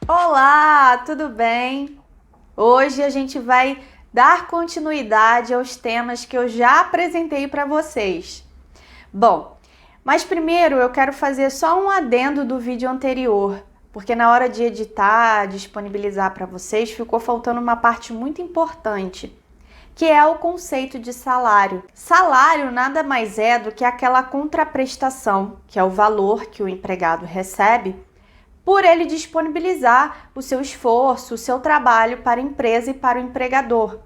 Olá, tudo bem? Hoje a gente vai dar continuidade aos temas que eu já apresentei para vocês. Bom, mas primeiro eu quero fazer só um adendo do vídeo anterior, porque na hora de editar, disponibilizar para vocês, ficou faltando uma parte muito importante, que é o conceito de salário. Salário nada mais é do que aquela contraprestação, que é o valor que o empregado recebe por ele disponibilizar o seu esforço, o seu trabalho para a empresa e para o empregador.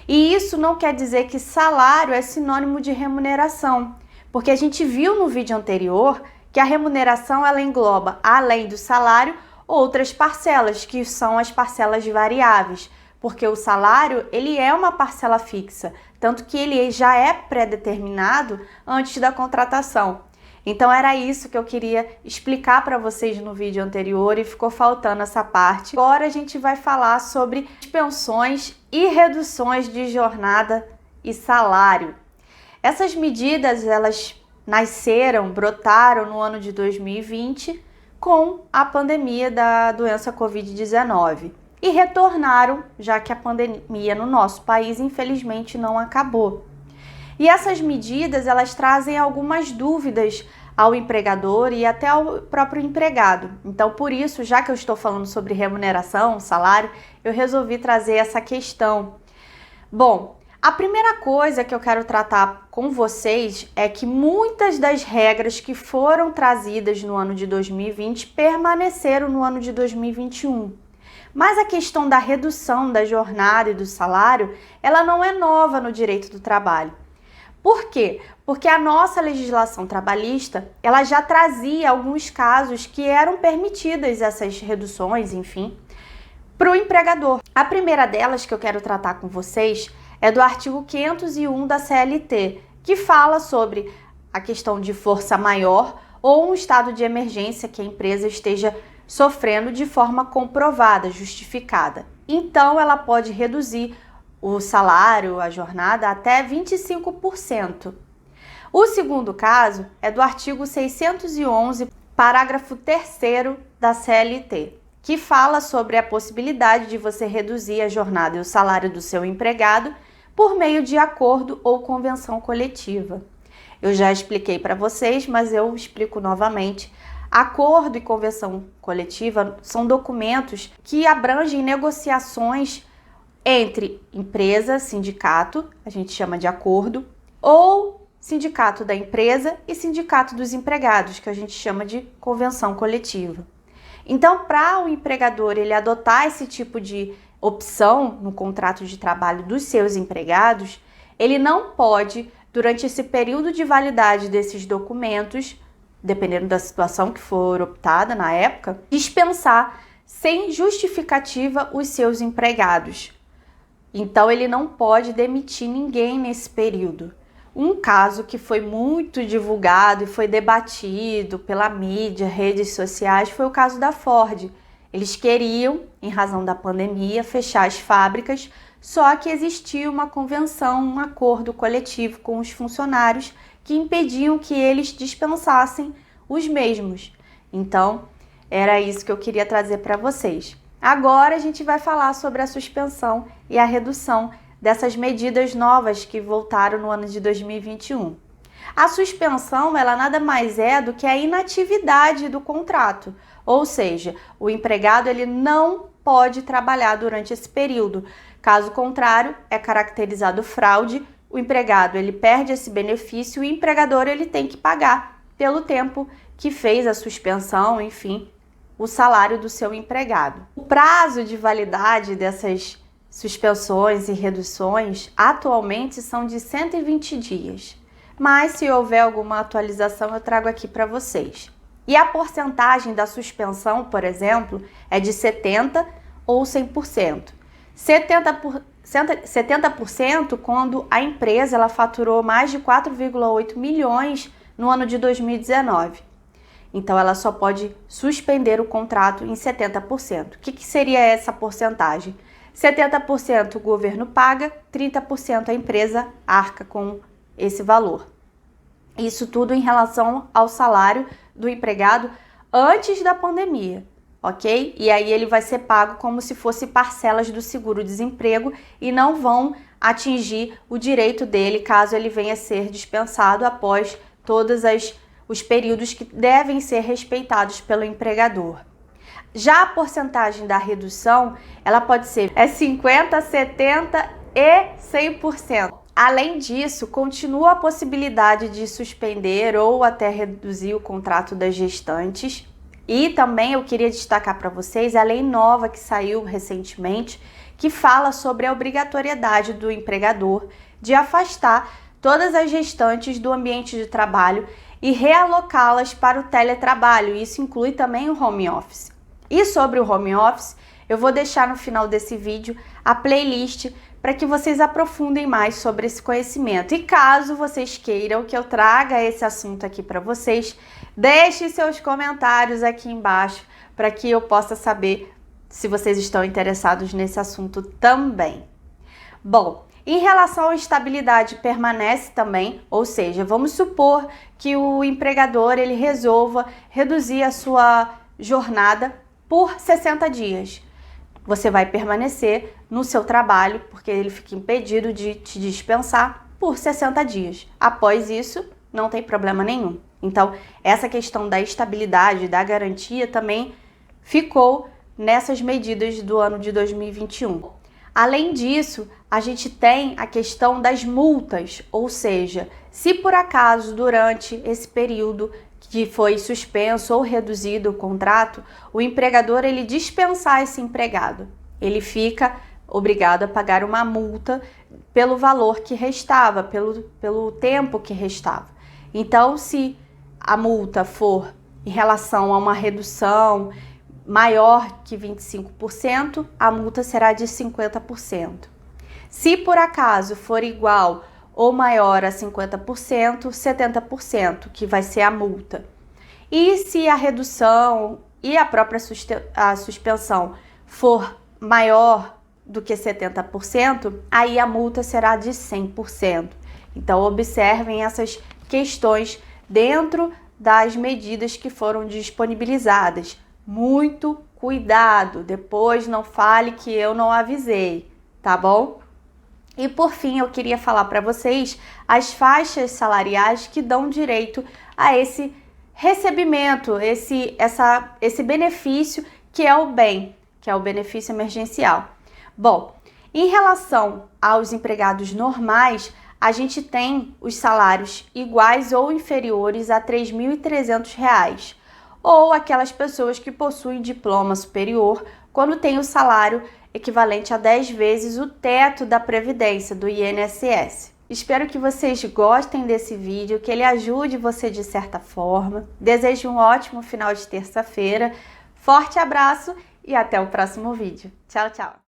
E isso não quer dizer que salário é sinônimo de remuneração, porque a gente viu no vídeo anterior que a remuneração ela engloba, além do salário, outras parcelas, que são as parcelas variáveis, porque o salário ele é uma parcela fixa, tanto que ele já é pré-determinado antes da contratação. Então era isso que eu queria explicar para vocês no vídeo anterior e ficou faltando essa parte. Agora a gente vai falar sobre pensões e reduções de jornada e salário. Essas medidas elas brotaram no ano de 2020 com a pandemia da doença Covid-19 e retornaram, já que a pandemia no nosso país infelizmente não acabou. E essas medidas, elas trazem algumas dúvidas ao empregador e até ao próprio empregado. Então, por isso, já que eu estou falando sobre remuneração, salário, eu resolvi trazer essa questão. Bom, a primeira coisa que eu quero tratar com vocês é que muitas das regras que foram trazidas no ano de 2020 permaneceram no ano de 2021. Mas a questão da redução da jornada e do salário, ela não é nova no direito do trabalho. Por quê? Porque a nossa legislação trabalhista, ela já trazia alguns casos que eram permitidas essas reduções, enfim, para o empregador. A primeira delas que eu quero tratar com vocês é do artigo 501 da CLT, que fala sobre a questão de força maior ou um estado de emergência que a empresa esteja sofrendo de forma comprovada, justificada. Então, ela pode reduzir o salário, a jornada, até 25%. O segundo caso é do artigo 611, parágrafo 3º da CLT, que fala sobre a possibilidade de você reduzir a jornada e o salário do seu empregado por meio de acordo ou convenção coletiva. Eu já expliquei para vocês, mas eu explico novamente. Acordo e convenção coletiva são documentos que abrangem negociações entre empresa, sindicato, a gente chama de acordo, ou sindicato da empresa e sindicato dos empregados, que a gente chama de convenção coletiva. Então, para o empregador ele adotar esse tipo de opção no contrato de trabalho dos seus empregados, ele não pode, durante esse período de validade desses documentos, dependendo da situação que for optada na época, dispensar sem justificativa os seus empregados. Então, ele não pode demitir ninguém nesse período. Um caso que foi muito divulgado e foi debatido pela mídia, redes sociais, foi o caso da Ford. Eles queriam, em razão da pandemia, fechar as fábricas, só que existia uma convenção, um acordo coletivo com os funcionários que impediam que eles dispensassem os mesmos. Então, era isso que eu queria trazer para vocês. Agora a gente vai falar sobre a suspensão e a redução dessas medidas novas que voltaram no ano de 2021. A suspensão, ela nada mais é do que a inatividade do contrato, ou seja, o empregado ele não pode trabalhar durante esse período. Caso contrário, é caracterizado fraude, o empregado ele perde esse benefício e o empregador ele tem que pagar pelo tempo que fez a suspensão, enfim, o salário do seu empregado. O prazo de validade dessas suspensões e reduções atualmente são de 120 dias, mas se houver alguma atualização eu trago aqui para vocês. E a porcentagem da suspensão, por exemplo, é de 70% ou 100%. 70% quando a empresa ela faturou mais de 4,8 milhões no ano de 2019. Então, ela só pode suspender o contrato em 70%. O que seria essa porcentagem? 70% o governo paga, 30% a empresa arca com esse valor. Isso tudo em relação ao salário do empregado antes da pandemia. ok? E aí ele vai ser pago como se fosse parcelas do seguro-desemprego e não vão atingir o direito dele caso ele venha a ser dispensado após todos os períodos que devem ser respeitados pelo empregador. Já a porcentagem da redução, ela pode ser 50%, 70% e 100%. Além disso, continua a possibilidade de suspender ou até reduzir o contrato das gestantes. E também eu queria destacar para vocês a lei nova que saiu recentemente, que fala sobre a obrigatoriedade do empregador de afastar todas as gestantes do ambiente de trabalho e realocá-las para o teletrabalho. Isso inclui também o home office. E sobre o home office, eu vou deixar no final desse vídeo a playlist para que vocês aprofundem mais sobre esse conhecimento. E caso vocês queiram que eu traga esse assunto aqui para vocês, deixe seus comentários aqui embaixo para que eu possa saber se vocês estão interessados nesse assunto também. Bom, em relação à estabilidade, permanece também, ou seja, vamos supor que o empregador ele resolva reduzir a sua jornada por 60 dias. Você vai permanecer no seu trabalho, porque ele fica impedido de te dispensar por 60 dias. Após isso, não tem problema nenhum. Então, essa questão da estabilidade, da garantia também ficou nessas medidas do ano de 2021. Além disso, a gente tem a questão das multas, ou seja, se por acaso durante esse período que foi suspenso ou reduzido o contrato, o empregador ele dispensar esse empregado, ele fica obrigado a pagar uma multa pelo valor que restava, pelo tempo que restava. Então, se a multa for em relação a uma redução maior que 25%, a multa será de 50%. Se por acaso for igual ou maior a 50%, 70%, que vai ser a multa. E se a redução e a própria suspensão for maior do que 70%, aí a multa será de 100%. Então, observem essas questões dentro das medidas que foram disponibilizadas. Muito cuidado, depois não fale que eu não avisei, tá bom? E por fim, eu queria falar para vocês as faixas salariais que dão direito a esse recebimento, esse benefício que é o BEM, que é o benefício emergencial. Bom, em relação aos empregados normais, a gente tem os salários iguais ou inferiores a R$ 3.300, ou aquelas pessoas que possuem diploma superior quando tem o salário equivalente a 10 vezes o teto da Previdência, do INSS. Espero que vocês gostem desse vídeo, que ele ajude você de certa forma. Desejo um ótimo final de terça-feira. Forte abraço e até o próximo vídeo. Tchau, tchau!